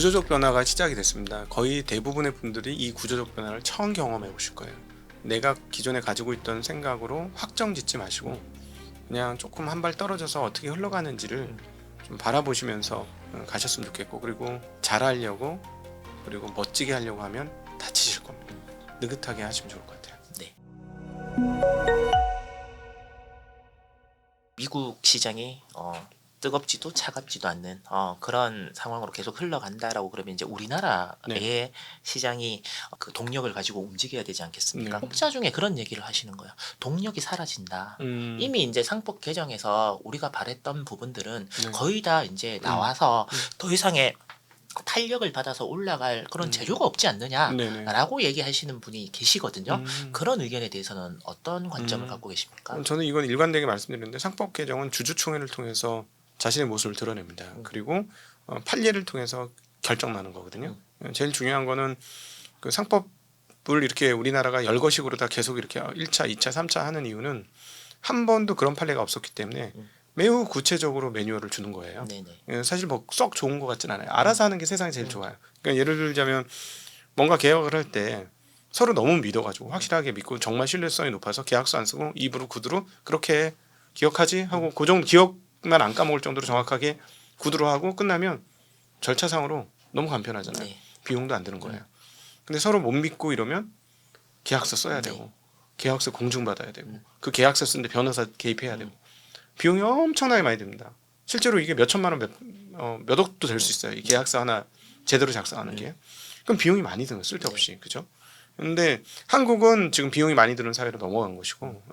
구조적 변화가 시작이 됐습니다. 거의 대부분의 분들이 이 구조적 변화를 처음 경험해 보실 거예요. 내가 기존에 가지고 있던 생각으로 확정 짓지 마시고 그냥 조금 한 발 떨어져서 어떻게 흘러가는지를 좀 바라보시면서 가셨으면 좋겠고, 그리고 잘하려고 그리고 멋지게 하려고 하면 다치실 겁니다. 느긋하게 하시면 좋을 것 같아요. 네. 미국 시장이 뜨겁지도 차갑지도 않는 그런 상황으로 계속 흘러간다라고 그러면 이제 우리나라의 네. 시장이 그 동력을 가지고 움직여야 되지 않겠습니까? 네. 혹자 중에 그런 얘기를 하시는 거예요. 동력이 사라진다. 음, 이미 이제 상법 개정에서 우리가 바랬던 부분들은 네. 거의 다 이제 나와서 음. 더 이상의 탄력을 받아서 올라갈 그런 재료가 없지 네네. 않느냐라고 얘기하시는 분이 계시거든요. 음, 그런 의견에 대해서는 어떤 관점을 갖고 계십니까? 저는 이건 일관되게 말씀드리는데, 상법 개정은 주주총회를 통해서 자신의 모습을 드러냅니다. 그리고 판례를 통해서 결정나는 거거든요. 제일 중요한 거는 그 상법을 이렇게 우리나라가 열거식으로 다 계속 이렇게 1차, 2차, 3차 하는 이유는 한 번도 그런 판례가 없었기 때문에 매우 구체적으로 매뉴얼을 주는 거예요. 네네. 사실 뭐 썩 좋은 것 같진 않아요. 알아서 하는 게 세상에 제일 좋아요. 그러니까 예를 들자면 뭔가 개혁을 할 때 서로 너무 믿어가지고 확실하게 믿고 정말 신뢰성이 높아서 계약서 안 쓰고 입으로 구두로 그렇게 기억하지 하고 그 정도 기억만 안 까먹을 정도로 정확하게 구두로 하고 끝나면 절차상으로 너무 간편하잖아요. 네. 비용도 안 드는 거예요. 근데 서로 못 믿고 이러면 계약서 써야 네. 되고 계약서 공증받아야 되고 그 계약서 쓰는데 변호사 개입해야 되고 비용이 엄청나게 많이 듭니다. 실제로 이게 몇 천만 원, 몇 억도 될 수 있어요. 이 계약서 하나 제대로 작성하는 게. 그럼 비용이 많이 드는 거예요. 쓸데없이. 그죠? 근데 한국은 지금 비용이 많이 드는 사회로 넘어간 것이고,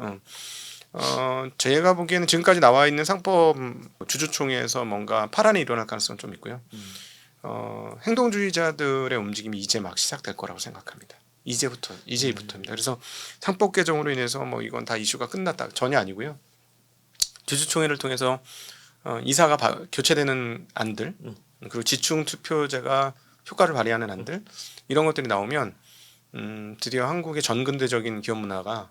제가 보기에는 지금까지 나와 있는 상법 주주총회에서 뭔가 파란이 일어날 가능성은 좀 있고요. 행동주의자들의 움직임이 이제 막 시작될 거라고 생각합니다. 이제부터입니다. 그래서 상법 개정으로 인해서 뭐 이건 다 이슈가 끝났다, 전혀 아니고요. 주주총회를 통해서 이사가 교체되는 안들, 그리고 지충 투표제가 효과를 발휘하는 안들, 이런 것들이 나오면 드디어 한국의 전근대적인 기업 문화가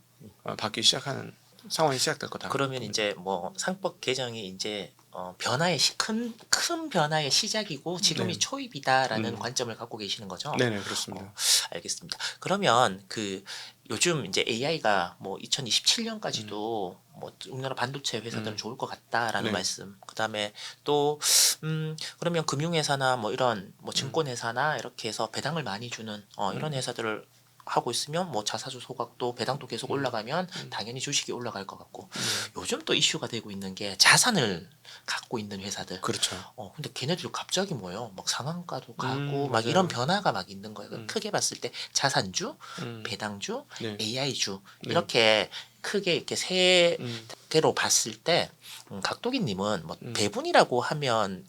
바뀌기 시작하는 상황이 시작될 거다. 그러면 이제 뭐 상법 개정이 이제 변화의 큰 변화의 시작이고 지금이 네. 초입이다라는 관점을 갖고 계시는 거죠. 네네, 그렇습니다. 알겠습니다. 그러면 그 요즘 이제 AI가 뭐 2027년까지도 뭐 우리나라 반도체 회사들은 좋을 것 같다라는 네. 말씀. 그다음에 또 그러면 금융회사나 뭐 이런 뭐 증권회사나 이렇게 해서 배당을 많이 주는 이런 회사들을 하고 있으면 뭐 자사주 소각도 배당도 계속 올라가면 당연히 주식이 올라갈 것 같고 요즘 또 이슈가 되고 있는 게 자산을 갖고 있는 회사들. 그렇죠. 근데 걔네들 갑자기 뭐예요? 막 상한가도 가고 막 맞아요. 이런 변화가 막 있는 거예요. 크게 봤을 때 자산주, 배당주, 네. AI주 네. 이렇게 크게 이렇게 세 음, 개로 봤을 때 각도기님은 뭐 배분이라고 하면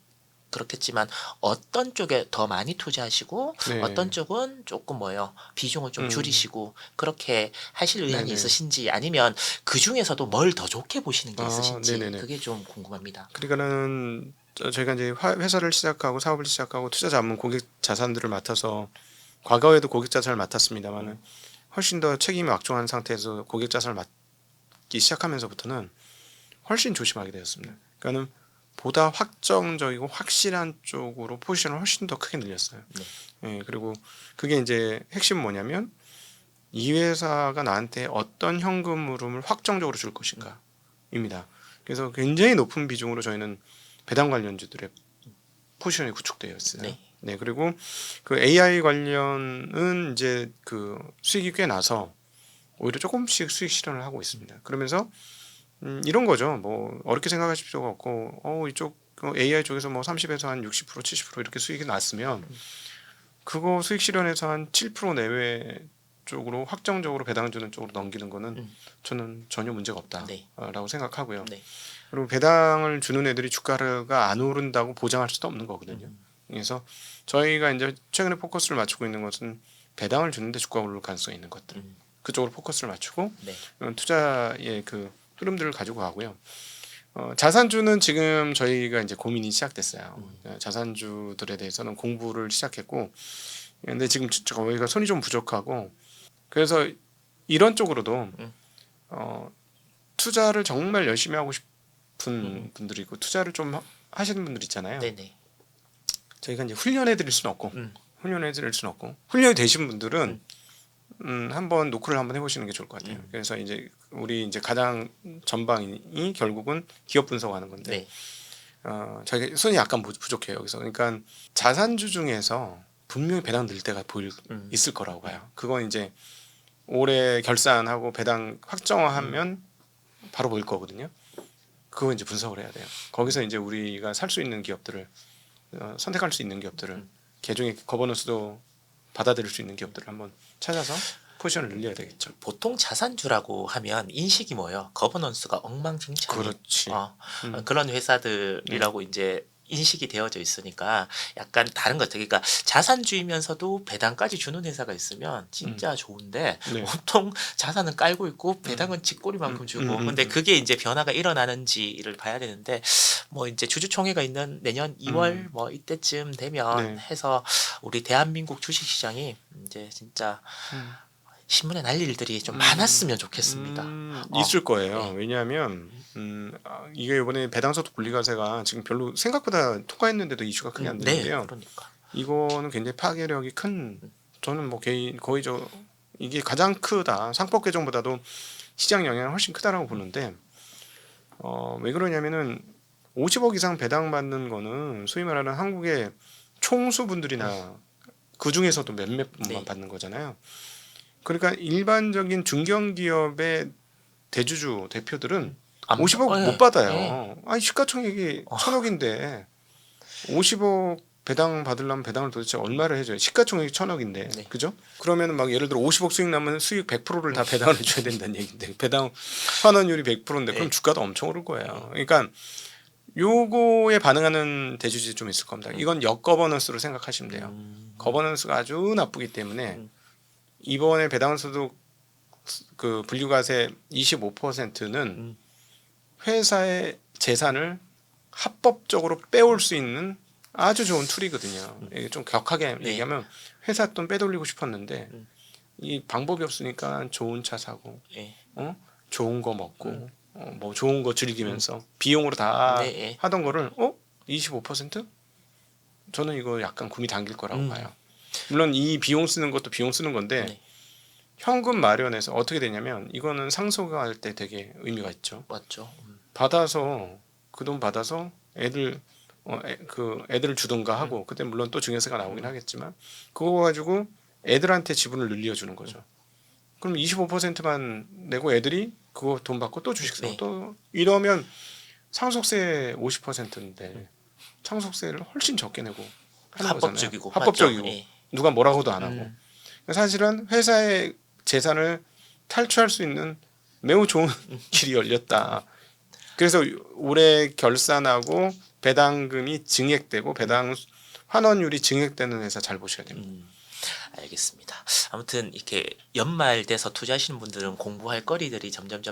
그렇겠지만 어떤 쪽에 더 많이 투자하시고 네. 어떤 쪽은 조금 뭐예요 비중을 좀 줄이시고 그렇게 하실 의향이 네네. 있으신지 아니면 그 중에서도 뭘 더 좋게 보시는 게 있으신지 네네네. 그게 좀 궁금합니다. 그러니까는 저희가 이제 회사를 시작하고 사업을 시작하고 투자 자문 고객 자산들을 맡아서 과거에도 고객 자산을 맡았습니다만은 훨씬 더 책임이 막중한 상태에서 고객 자산을 맡기 시작하면서부터는 훨씬 조심하게 되었습니다. 그러니까는 보다 확정적이고 확실한 쪽으로 포지션을 훨씬 더 크게 늘렸어요. 예, 그리고 그게 이제 핵심은 뭐냐면 이 회사가 나한테 어떤 현금 흐름을 확정적으로 줄 것인가입니다. 그래서 굉장히 높은 비중으로 저희는 배당 관련주들의 포지션이 구축되어 있어요. 네. 네, 그리고 그 AI 관련은 이제 그 수익이 꽤 나서 오히려 조금씩 수익 실현을 하고 있습니다. 그러면서 이런 거죠. 뭐 어렵게 생각하실 필요가 없고, 이쪽 AI 쪽에서 뭐 30에서 한 60%, 70% 이렇게 수익이 났으면 그거 수익 실현에서 한 7% 내외 쪽으로 확정적으로 배당 주는 쪽으로 넘기는 거는 저는 전혀 문제가 없다라고 네. 생각하고요. 네. 그리고 배당을 주는 애들이 주가가 안 오른다고 보장할 수도 없는 거거든요. 그래서 저희가 이제 최근에 포커스를 맞추고 있는 것은 배당을 주는데 주가가 오를 가능성이 있는 것들, 그쪽으로 포커스를 맞추고 네. 투자의 그 흐름들을 가지고 가고요. 자산주는 지금 저희가 이제 고민이 시작됐어요. 자산주들에 대해서는 공부를 시작했고, 근데 지금 저희가 손이 좀 부족하고, 그래서 이런 쪽으로도 투자를 정말 열심히 하고 싶은 분들이 있고 투자를 좀 하시는 분들 있잖아요. 네네. 저희가 이제 훈련해 드릴 수는 없고 음. 훈련이 되신 분들은 한번 노크를 한번 해보시는 게 좋을 것 같아요. 그래서 이제 우리 이제 가장 전방이 결국은 기업 분석하는 건데 네. 저희 손이 약간 부족해요. 여기서 그러니까 자산주 중에서 분명히 배당 늘 때가 있을 거라고 봐요. 그건 이제 올해 결산하고 배당 확정하면 바로 보일 거거든요. 그거 이제 분석을 해야 돼요. 거기서 이제 우리가 살 수 있는 기업들을 선택할 수 있는 기업들을 개중에 거버넌스도 받아들일 수 있는 기업들을 한번 찾아서 포지션을 늘려야 되겠죠. 보통 자산주라고 하면 인식이 뭐예요? 거버넌스가 엉망진창인 그렇지. 그런 회사들이라고 이제 인식이 되어져 있으니까 약간 다른 것 같아요. 그러니까 자산주이면서도 배당까지 주는 회사가 있으면 진짜 좋은데 네. 보통 자산은 깔고 있고 배당은 쥐꼬리만큼 주고 근데 그게 이제 변화가 일어나는지를 봐야 되는데 뭐 이제 주주총회가 있는 내년 2월 뭐 이때쯤 되면 네. 해서 우리 대한민국 주식시장이 이제 진짜 신문에 날 일들이 좀 많았으면 좋겠습니다. 있을 거예요. 네. 왜냐하면 이게 이번에 배당소득 분리과세가 지금 별로 생각보다 통과했는데도 이슈가 크게 안 네, 되는데요. 그러니까. 이거는 굉장히 파괴력이 큰. 저는 뭐 거의 이게 가장 크다. 상법 개정보다도 시장 영향이 훨씬 크다라고 보는데 왜 그러냐면은 50억 이상 배당 받는 거는 소위 말하는 한국의 총수 분들이나 그 중에서도 몇몇 분만 네. 받는 거잖아요. 그러니까 일반적인 중견기업의 대주주 대표들은 50억 못 받아요. 아니 시가총액이 1,000억인데 50억 배당 받으려면 배당을 도대체 얼마를 해줘요? 시가총액이 1,000억인데, 네. 그죠? 그러면은 막 예를 들어 50억 수익 나면 수익 100%를 다 배당을 해줘야 된다는 얘기인데 배당 환원율이 100%인데 그럼 네. 주가도 엄청 오를 거예요. 그러니까 요거에 반응하는 대주주들이 좀 있을 겁니다. 이건 역거버넌스로 생각하시면 돼요. 거버넌스가 아주 나쁘기 때문에 이번에 배당소득 그 분류과세 25%는 회사의 재산을 합법적으로 빼올 수 있는 아주 좋은 툴이거든요. 이게 좀 격하게 네. 얘기하면 회사 돈 빼돌리고 싶었는데 이 방법이 없으니까 좋은 차 사고, 예. 좋은 거 먹고, 뭐 좋은 거 즐기면서 비용으로 다 네. 하던 거를 25%? 저는 이거 약간 구미 당길 거라고 봐요. 물론 이 비용 쓰는 것도 비용 쓰는 건데 네. 현금 마련해서 어떻게 되냐면 이거는 상속할 때 되게 의미가 있죠. 맞죠. 받아서 그 돈 받아서 애들 애들을 주던가 하고 그때 물론 또 증여세가 나오긴 하겠지만 그거 가지고 애들한테 지분을 늘려주는 거죠. 그럼 25%만 내고 애들이 그거 돈 받고 또 주식 사고 네. 또 이러면 상속세 50%인데 상속세를 훨씬 적게 내고 하는 합법적이고. 거잖아요. 합법적이고 맞죠? 예. 누가 뭐라고도 안 하고 사실은 회사의 재산을 탈취할 수 있는 매우 좋은 길이 열렸다. 그래서 올해 결산하고 배당금이 증액되고 배당 환원율이 증액되는 회사 잘 보셔야 됩니다. 알겠습니다. 아무튼 이렇게 연말 돼서 투자하시는 분들은 공부할 거리들이 점점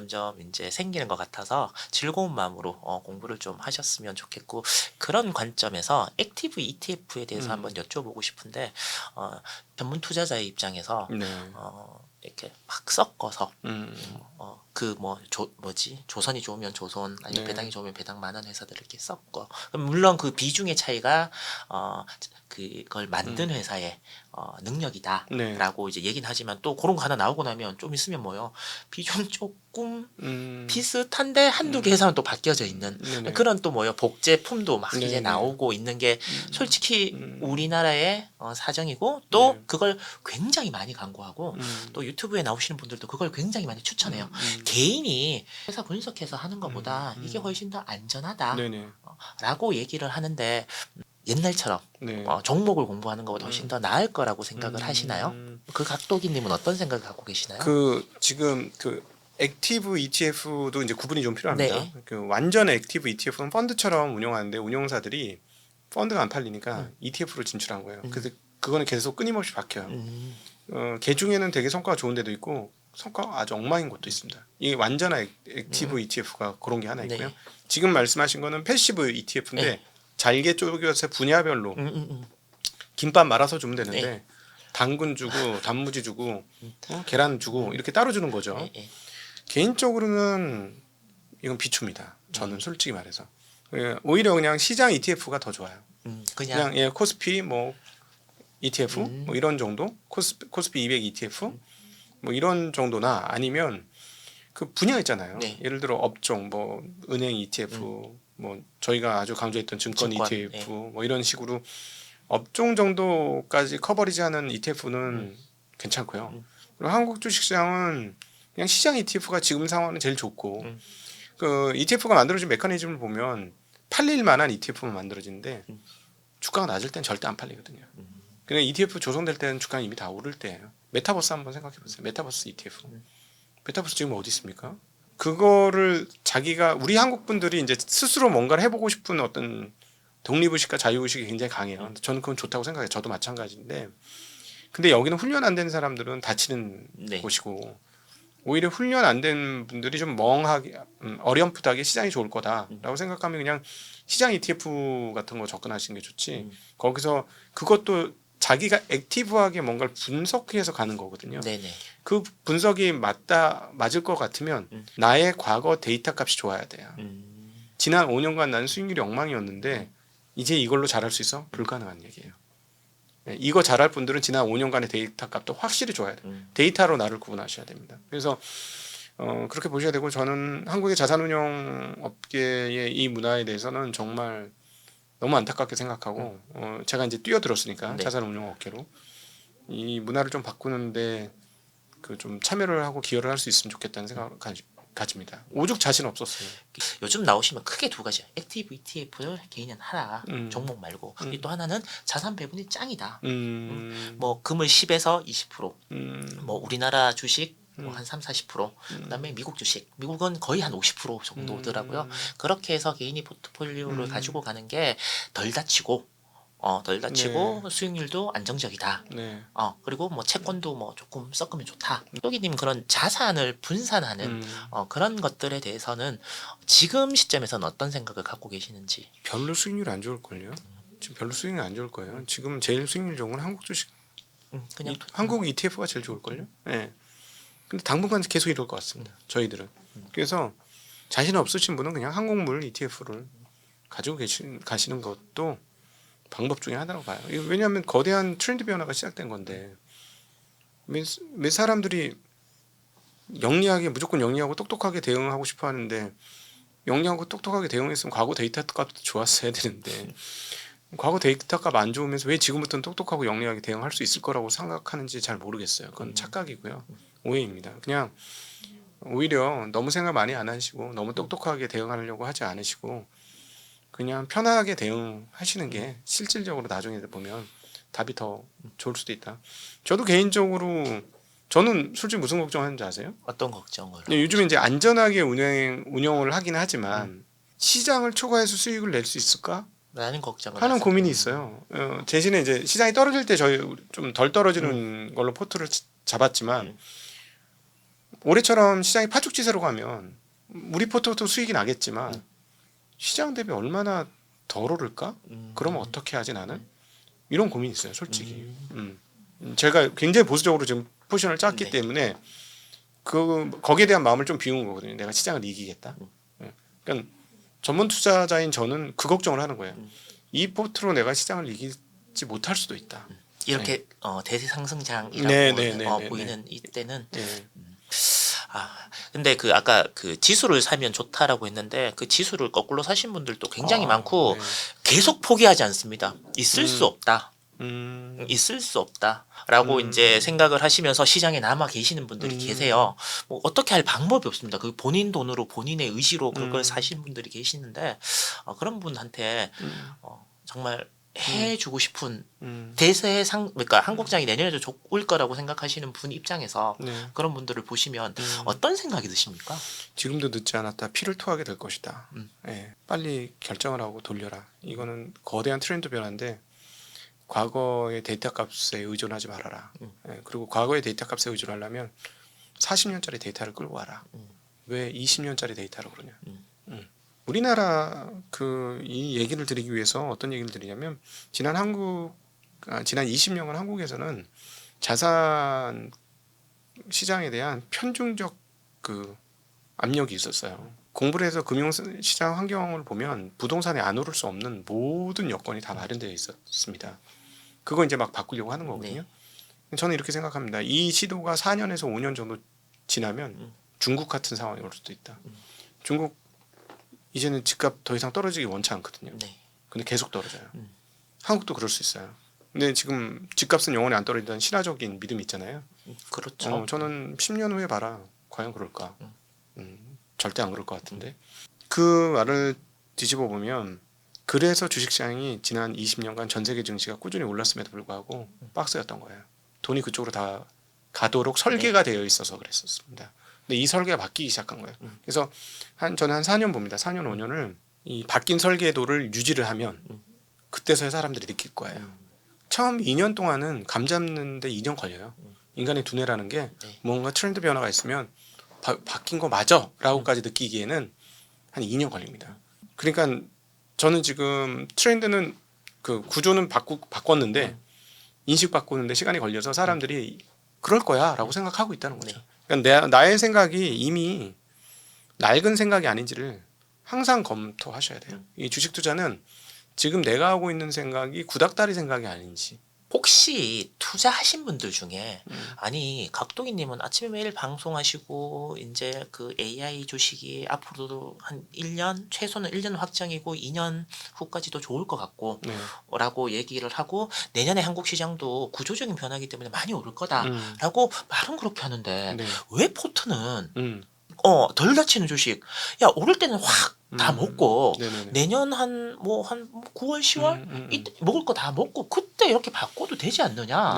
이제 생기는 것 같아서 즐거운 마음으로 공부를 좀 하셨으면 좋겠고 그런 관점에서 액티브 ETF에 대해서 한번 여쭤보고 싶은데 전문 투자자의 입장에서 네. 이렇게 막 섞어서 그 조선이 좋으면 조선 아니면 네. 배당이 좋으면 배당 많은 회사들을 이렇게 섞어 그럼 물론 그 비중의 차이가 그걸 만든 회사의 능력이다라고 이제 얘기는 하지만 또 그런 거 하나 나오고 나면 좀 있으면 뭐요 비중 조금 비슷한데 한두 개 회사는 또 바뀌어져 있는 네네. 그런 또 복제품도 막 이제 네네. 나오고 있는 게 솔직히 우리나라의 사정이고 또 네. 그걸 굉장히 많이 광고하고 또 유튜브에 나오시는 분들도 그걸 굉장히 많이 추천해요. 개인이 회사 분석해서 하는 것보다 이게 훨씬 더 안전하다라고 네네. 얘기를 하는데 옛날처럼 네. 종목을 공부하는 것보다 훨씬 더 나을 거라고 생각을 하시나요? 그 각도기님은 어떤 생각을 갖고 계시나요? 지금 액티브 ETF도 이제 구분이 좀 필요합니다. 네. 완전 액티브 ETF는 펀드처럼 운영하는데 운용사들이 펀드가 안 팔리니까 ETF로 진출한 거예요. 그래서 그거는 계속 끊임없이 바뀌어요. 개 중에는 되게 성과가 좋은 데도 있고 성과가 아주 엉망인 것도 있습니다. 이게 완전한 액티브 ETF가 그런 게 하나 있고요. 네. 지금 말씀하신 거는 패시브 ETF인데 네. 잘게 쪼개서 분야별로 김밥 말아서 주면 되는데 네. 당근 주고 단무지 주고 계란 주고 이렇게 따로 주는 거죠. 네. 개인적으로는 이건 비추입니다. 저는 솔직히 말해서 오히려 그냥 시장 ETF가 더 좋아요. 그냥 그냥 예 코스피 뭐 ETF 음. 뭐 이런 정도 코스피 200 ETF 뭐 이런 정도나 아니면 그 분야 있잖아요. 네. 예를 들어 업종 뭐 은행 ETF 뭐 저희가 아주 강조했던 증권 증권, ETF 뭐 이런 식으로 업종 정도까지 커버리지하는 ETF는 괜찮고요. 그리고 한국 주식시장은 그냥 시장 ETF가 지금 상황은 제일 좋고 그 ETF가 만들어진 메커니즘을 보면 팔릴 만한 ETF만 만들어지는데 주가가 낮을 땐 절대 안 팔리거든요. 그냥 ETF 조성될 때는 주가는 이미 다 오를 때예요. 메타버스 한번 생각해 보세요. 메타버스 ETF. 메타버스 지금 어디 있습니까? 그거를 자기가 우리 한국 분들이 이제 스스로 뭔가를 해보고 싶은 어떤 독립의식과 자유의식이 굉장히 강해요. 저는 그건 좋다고 생각해요. 저도 마찬가지인데 근데 여기는 훈련 안 된 사람들은 다치는 네. 곳이고 오히려 훈련 안 된 분들이 좀 멍하게 어렴풋하게 시장이 좋을 거다라고 생각하면 그냥 시장 ETF 같은 거 접근하시는 게 좋지. 거기서 그것도 자기가 액티브하게 뭔가를 분석해서 가는 거거든요. 네네. 그 분석이 맞을 것 같으면 나의 과거 데이터 값이 좋아야 돼요. 지난 5년간 나는 수익률이 엉망이었는데 이제 이걸로 잘할 수 있어? 불가능한 얘기예요. 예, 이거 잘할 분들은 지난 5년간의 데이터 값도 확실히 좋아야 돼요. 데이터로 나를 구분하셔야 됩니다. 그래서 그렇게 보셔야 되고 저는 한국의 자산운용 업계의 이 문화에 대해서는 정말 너무 안타깝게 생각하고 제가 이제 뛰어들었으니까 네. 자산운용 업계로 이 문화를 좀 바꾸는데 그 좀 참여를 하고 기여를 할 수 있으면 좋겠다는 생각을 가집니다. 오죽 자신 없었어요. 요즘 나오시면 크게 두 가지. 액티브 ETF를 개인은 하라. 음. 종목 말고. 또 하나는 자산 배분이 짱이다. 음, 뭐 금을 10에서 20%. 음, 뭐 우리나라 주식 뭐 한 3, 40%. 그다음에 미국 주식. 미국은 거의 한 50% 정도더라고요. 그렇게 해서 개인이 포트폴리오를 가지고 가는 게 덜 다치고 덜 다치고 수익률도 안정적이다. 네. 그리고 뭐 채권도 뭐 조금 섞으면 좋다. 또기님 그런 자산을 분산하는 그런 것들에 대해서는 지금 시점에서는 어떤 생각을 갖고 계시는지. 별로 수익률이 안 좋을 걸요. 지금 별로 수익률이 안 좋을 거예요. 지금 제일 수익률 좋은 건 한국 주식, 그냥 한국 ETF가 제일 좋을 걸요. 예. 근데 당분간 계속 이럴 것 같습니다. 저희들은. 그래서 자신 없으신 분은 그냥 항공물 ETF를 가지고 가시는 것도 방법 중에 하나라고 봐요. 왜냐하면 거대한 트렌드 변화가 시작된 건데 몇 사람들이 영리하게 무조건 영리하고 똑똑하게 대응하고 싶어 하는데 영리하고 똑똑하게 대응했으면 과거 데이터 값도 좋았어야 되는데 과거 데이터 값 안 좋으면서 왜 지금부터는 똑똑하고 영리하게 대응할 수 있을 거라고 생각하는지 잘 모르겠어요. 그건 착각이고요. 오해입니다. 그냥 오히려 너무 생각 많이 안 하시고 너무 똑똑하게 대응하려고 하지 않으시고 그냥 편하게 대응하시는 게 실질적으로 나중에 보면 답이 더 좋을 수도 있다. 저도 개인적으로 저는 솔직히 무슨 걱정하는지 아세요? 어떤 걱정을? 요즘에 이제 안전하게 운영을 하긴 하지만 시장을 초과해서 수익을 낼 수 있을까 라는 걱정을 하는 하세요. 고민이 있어요. 대신에 이제 시장이 떨어질 때 저희 좀 덜 떨어지는 걸로 포트를 잡았지만 올해처럼 시장이 파죽지세로 가면 우리 포트도 수익이 나겠지만 시장 대비 얼마나 덜 오를까? 그러면 어떻게 하지 나는? 이런 고민이 있어요, 솔직히. 제가 굉장히 보수적으로 지금 포지션을 짰기 네. 때문에 거기에 대한 마음을 좀 비운 거거든요. 내가 시장을 이기겠다. 예. 그러니까 전문 투자자인 저는 그 걱정을 하는 거예요. 이 포트로 내가 시장을 이기지 못할 수도 있다. 이렇게 대세상승장이라고 네. 보이는 이때는 예. 근데 그 아까 그 지수를 사면 좋다라고 했는데 그 지수를 거꾸로 사신 분들도 굉장히 많고 네. 계속 포기하지 않습니다. 있을 수 없다. 있을 수 없다라고 이제 생각을 하시면서 시장에 남아 계시는 분들이 계세요. 뭐 어떻게 할 방법이 없습니다. 그 본인 돈으로 본인의 의지로 그걸 사시는 분들이 계시는데 그런 분한테 정말 해주고 싶은 그러니까 한국장이 내년에도 좋을 거라고 생각하시는 분 입장에서 네. 그런 분들을 보시면 어떤 생각이 드십니까? 지금도 늦지 않았다. 피를 토하게 될 것이다. 예, 빨리 결정을 하고 돌려라. 이거는 거대한 트렌드 변화인데 과거의 데이터 값에 의존하지 말아라. 예, 그리고 과거의 데이터 값에 의존하려면 40년짜리 데이터를 끌고 와라. 왜 20년짜리 데이터로 그러냐. 우리나라 이 얘기를 드리기 위해서 어떤 얘기를 드리냐면 지난 20년간 한국에서는 자산 시장에 대한 편중적 그 압력이 있었어요. 공부를 해서 금융시장 환경을 보면 부동산에 안 오를 수 없는 모든 여건이 다 마련되어 있었습니다. 그거 이제 막 바꾸려고 하는 거거든요. 저는 이렇게 생각합니다. 이 시도가 4년에서 5년 정도 지나면 중국 같은 상황이 올 수도 있다. 중국 이제는 집값 더 이상 떨어지기 원치 않거든요. 네. 근데 계속 떨어져요. 한국도 그럴 수 있어요. 근데 지금 집값은 영원히 안 떨어진다는 신화적인 믿음이 있잖아요. 그렇죠. 저는 10년 후에 봐라. 과연 그럴까? 절대 안 그럴 것 같은데. 그 말을 뒤집어 보면 그래서 주식시장이 지난 20년간 전 세계 증시가 꾸준히 올랐음에도 불구하고 박스였던 거예요. 돈이 그쪽으로 다 가도록 설계가 되어 있어서 그랬었습니다. 근데 이 설계가 바뀌기 시작한 거예요. 그래서 저는 한 4년 봅니다. 4년 5년을 이 바뀐 설계도를 유지를 하면 그때서야 사람들이 느낄 거예요. 처음 2년 동안은 감 잡는데 2년 걸려요. 인간의 두뇌라는 게 뭔가 트렌드 변화가 있으면 바뀐 거 맞아 라고까지 느끼기에는 한 2년 걸립니다. 그러니까 저는 지금 트렌드는 그 구조는 바꿨는데 인식 바꾸는데 시간이 걸려서 사람들이 그럴 거야 라고 생각하고 있다는 거죠. 그러니까 나의 생각이 이미 낡은 생각이 아닌지를 항상 검토하셔야 돼요. 이 주식 투자는 지금 내가 하고 있는 생각이 구닥다리 생각이 아닌지. 혹시 투자하신 분들 중에 아니 각동이님은 아침에 매일 방송하시고 이제 그 AI 주식이 앞으로도 한 1년 최소는 1년 확정이고 2년 후까지도 좋을 것 같고 라고 얘기를 하고 내년에 한국 시장도 구조적인 변화이기 때문에 많이 오를 거다라고 말은 그렇게 하는데 왜 포트는 덜 다치는 주식 야 오를 때는 확 다 먹고 내년 한 9월 10월 이때 먹을 거 다 먹고 그때 이렇게 바꿔도 되지 않느냐.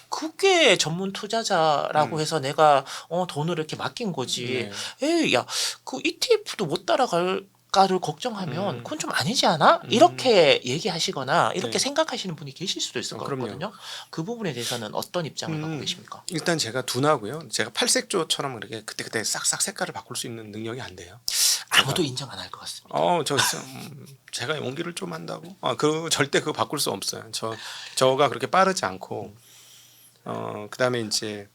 그게 전문 투자자라고 해서 내가 돈을 이렇게 맡긴 거지. 에이 야 그 ETF도 못 따라갈까를 걱정하면 그건 좀 아니지 않아? 이렇게 얘기하시거나 이렇게 생각하시는 분이 계실 수도 있을 것 같거든요. 그 부분에 대해서는 어떤 입장을 갖고 계십니까? 일단 제가 둔하고요. 제가 팔색조처럼 그렇게 그때 싹싹 색깔을 바꿀 수 있는 능력이 안 돼요. 아무도 인정 안 할 것 같습니다. 제가 용기를 좀 한다고? 절대 그거 바꿀 수 없어요. 저가 그렇게 빠르지 않고, 그다음에 이제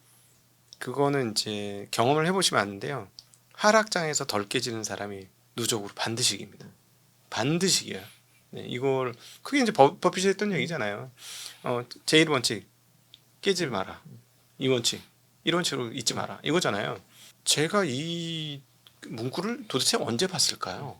그거는 이제 경험을 해보시면 아는데요. 하락장에서 덜 깨지는 사람이 누적으로 반드시 이깁니다. 반드시 이겨요. 이걸 그게 이제 버핏이 했던 얘기잖아요. 제1원칙 깨지 마라. 2원칙 1원칙으로 잊지 마라. 이거잖아요. 제가 이 문구를 도대체 언제 봤을까요?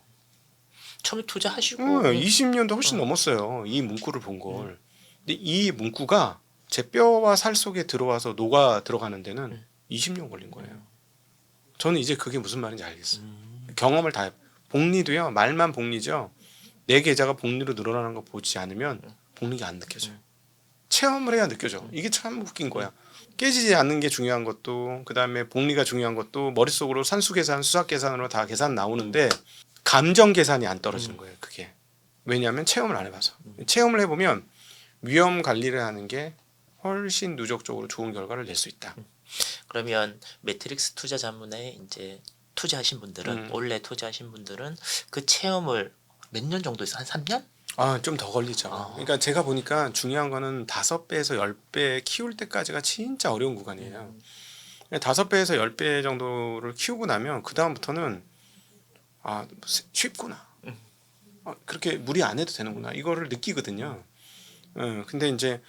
처음에 투자하시고 20년도 훨씬 넘었어요. 이 문구를 본 걸. 근데 이 문구가 제 뼈와 살 속에 들어와서 녹아 들어가는 데는 20년 걸린 거예요. 저는 이제 그게 무슨 말인지 알겠어요. 경험을 다 복리도요. 말만 복리죠. 내 계좌가 복리로 늘어나는 거 보지 않으면 복리가 안 느껴져요. 체험을 해야 느껴져. 이게 참 웃긴 거야. 깨지지 않는 게 중요한 것도 그다음에 복리가 중요한 것도 머릿속으로 산수 계산, 수학 계산으로 다 계산 나오는데 감정 계산이 안 떨어지는 거예요. 그게. 왜냐하면 체험을 안 해봐서. 체험을 해보면 위험 관리를 하는 게 훨씬 누적적으로 좋은 결과를 낼 수 있다. 그러면 매트릭스 투자 자문에 이제 투자하신 분들은 원래 투자하신 분들은 그 체험을 몇 년 정도 했어? 한 3년? 좀 더 걸리죠. 그러니까 제가 보니까 중요한 거는 5배에서 10배 키울 때까지가 진짜 어려운 구간이에요. 5배에서 10배 정도를 키우고 나면 그 다음부터는 쉽구나. 그렇게 무리 안 해도 되는구나. 이거를 느끼거든요. 근데 이제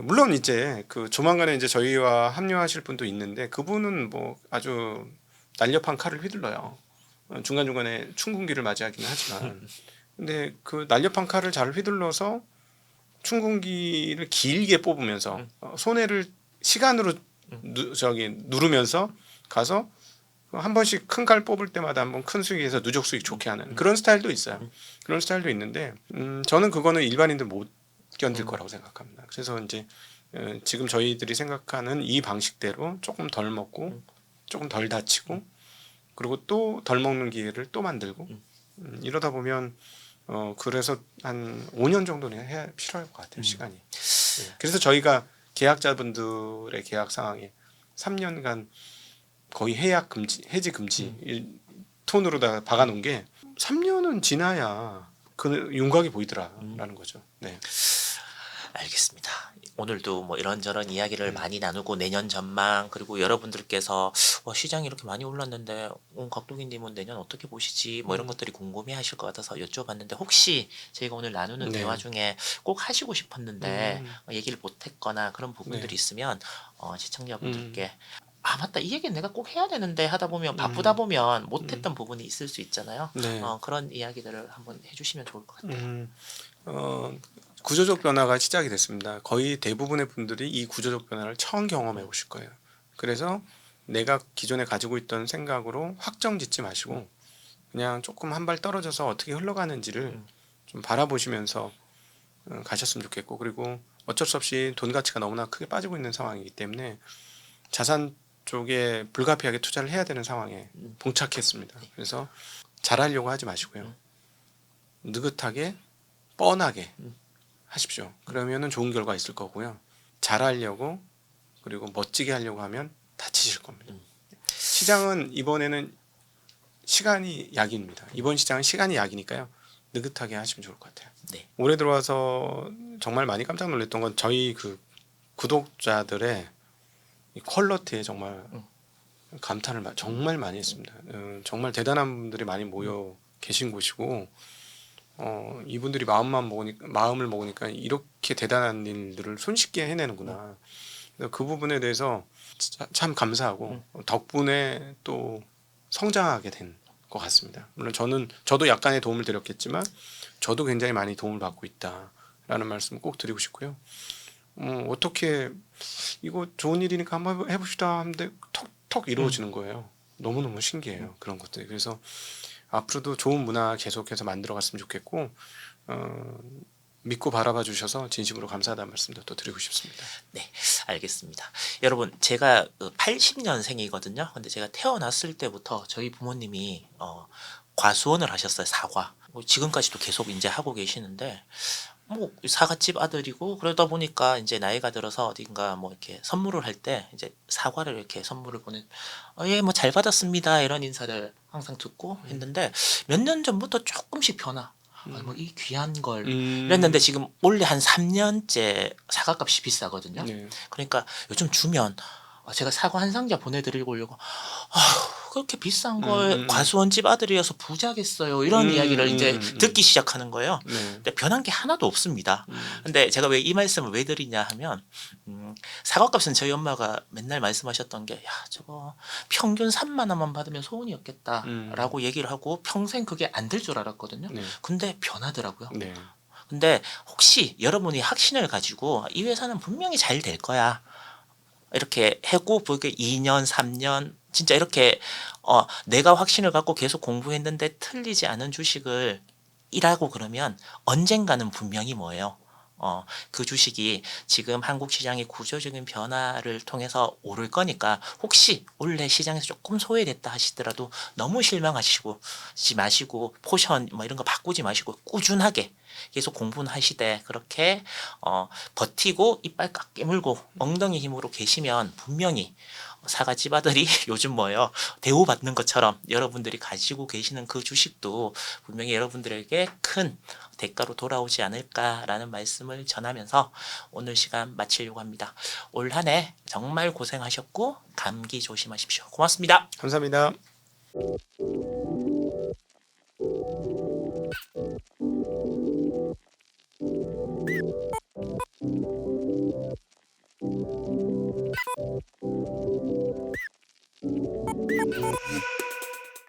물론 이제 조만간에 이제 저희와 합류하실 분도 있는데 그분은 뭐 아주 날렵한 칼을 휘둘러요. 중간중간에 춘궁기를 맞이하기는 하지만 근데 그 날렵한 칼을 잘 휘둘러서 춘궁기를 길게 뽑으면서 손해를 시간으로 누르면서 가서 한 번씩 큰 칼 뽑을 때마다 한번 큰 수익에서 누적 수익 좋게 하는 그런 스타일도 있어요. 그런 스타일도 있는데 저는 그거는 일반인들 못 견딜 거라고 생각합니다. 그래서 이제 지금 저희들이 생각하는 이 방식대로 조금 덜 먹고 조금 덜 다치고 그리고 또 덜 먹는 기회를 또 만들고 이러다 보면 그래서 한 5년 정도는 해야 필요할 것 같아요. 시간이. 그래서 저희가 계약자분들의 계약 상황에 3년간 거의 해약 금지, 해지 금지 톤으로 다 박아놓은 게 3년은 지나야 그 윤곽이 보이더라라는 거죠. 네. 알겠습니다. 오늘도 뭐 이런저런 이야기를 많이 나누고 내년 전망 그리고 여러분들께서 시장이 이렇게 많이 올랐는데 각도기님은 내년 어떻게 보시지 뭐 이런 것들이 궁금해하실 것 같아서 여쭤봤는데 혹시 저희가 오늘 나누는 네. 대화 중에 꼭 하시고 싶었는데 음. 얘기를 못했거나 그런 부분들이 네. 있으면 시청자분들께 아 맞다 이 얘기는 내가 꼭 해야 되는데 하다 보면 바쁘다 음. 보면 못했던 부분이 있을 수 있잖아요. 네. 그런 이야기들을 한번 해주시면 좋을 것 같아요. 구조적 변화가 시작이 됐습니다. 거의 대부분의 분들이 이 구조적 변화를 처음 경험해 보실 거예요. 그래서 내가 기존에 가지고 있던 생각으로 확정 짓지 마시고 그냥 조금 한 발 떨어져서 어떻게 흘러가는지를 좀 바라보시면서 가셨으면 좋겠고, 그리고 어쩔 수 없이 돈 가치가 너무나 크게 빠지고 있는 상황이기 때문에 자산 쪽에 불가피하게 투자를 해야 되는 상황에 봉착했습니다. 그래서 잘하려고 하지 마시고요. 느긋하게 뻔하게 하십시오. 그러면은 좋은 결과 있을 거고요. 잘하려고 그리고 멋지게 하려고 하면 다치실 겁니다. 시장은 이번에는 시간이 약입니다. 이번 시장은 시간이 약이니까요. 느긋하게 하시면 좋을 것 같아요. 네. 올해 들어와서 정말 많이 깜짝 놀랐던 건 저희 그 구독자들의 이 퀄러티에 정말 감탄을 정말 많이 했습니다. 정말 대단한 분들이 많이 모여 계신 곳이고 이분들이 마음을 먹으니까 이렇게 대단한 일들을 손쉽게 해내는구나. 그래서 그 부분에 대해서 참 감사하고 덕분에 또 성장하게 된 것 같습니다. 물론 저도 약간의 도움을 드렸겠지만 저도 굉장히 많이 도움을 받고 있다라는 말씀 꼭 드리고 싶고요. 어떻게 이거 좋은 일이니까 한번 해봅시다 하는데 톡톡 이루어지는 거예요. 너무너무 신기해요. 그런 것들이. 그래서 앞으로도 좋은 문화 계속해서 만들어갔으면 좋겠고 믿고 바라봐 주셔서 진심으로 감사하다는 말씀도 또 드리고 싶습니다. 네, 알겠습니다. 여러분, 제가 80년생이거든요. 근데 제가 태어났을 때부터 저희 부모님이 과수원을 하셨어요. 사과. 지금까지도 계속 이제 하고 계시는데 뭐 사과집 아들이고 그러다 보니까 이제 나이가 들어서 어딘가 뭐 이렇게 선물을 할 때 이제 사과를 이렇게 선물을 보내 예, 뭐 잘 받았습니다. 이런 인사를 항상 듣고 했는데 몇 년 전부터 조금씩 변화. 뭐 이 귀한 걸 이랬는데 지금 원래 한 3년째 사과값이 비싸거든요. 네. 그러니까 요즘 주면 제가 사과 한 상자 보내드리려고 그렇게 비싼 걸 과수원집 아들이어서 부자겠어요 이런 이야기를 이제 듣기 시작하는 거예요. 네. 근데 변한 게 하나도 없습니다. 근데 제가 왜 이 말씀을 왜 드리냐 하면 사과값은 저희 엄마가 맨날 말씀하셨던 게 야 저거 평균 3만 원만 받으면 소원이 없겠다라고 얘기를 하고 평생 그게 안 될 줄 알았거든요. 네. 근데 변하더라고요. 네. 근데 혹시 여러분이 확신을 가지고 이 회사는 분명히 잘 될 거야. 이렇게 해고 보게 2년, 3년 진짜 이렇게 내가 확신을 갖고 계속 공부했는데 틀리지 않은 주식을 일하고 그러면 언젠가는 분명히 뭐예요? 그 주식이 지금 한국 시장의 구조적인 변화를 통해서 오를 거니까 혹시 원래 시장에서 조금 소외됐다 하시더라도 너무 실망하시지 마시고 포션 뭐 이런 거 바꾸지 마시고 꾸준하게 계속 공부는 하시되 그렇게 버티고 이빨 꽉 깨물고 엉덩이 힘으로 계시면 분명히 사과집 아들이 요즘 뭐예요 대우받는 것처럼 여러분들이 가지고 계시는 그 주식도 분명히 여러분들에게 큰 대가로 돌아오지 않을까라는 말씀을 전하면서 오늘 시간 마치려고 합니다. 올 한 해 정말 고생하셨고 감기 조심하십시오. 고맙습니다. 감사합니다.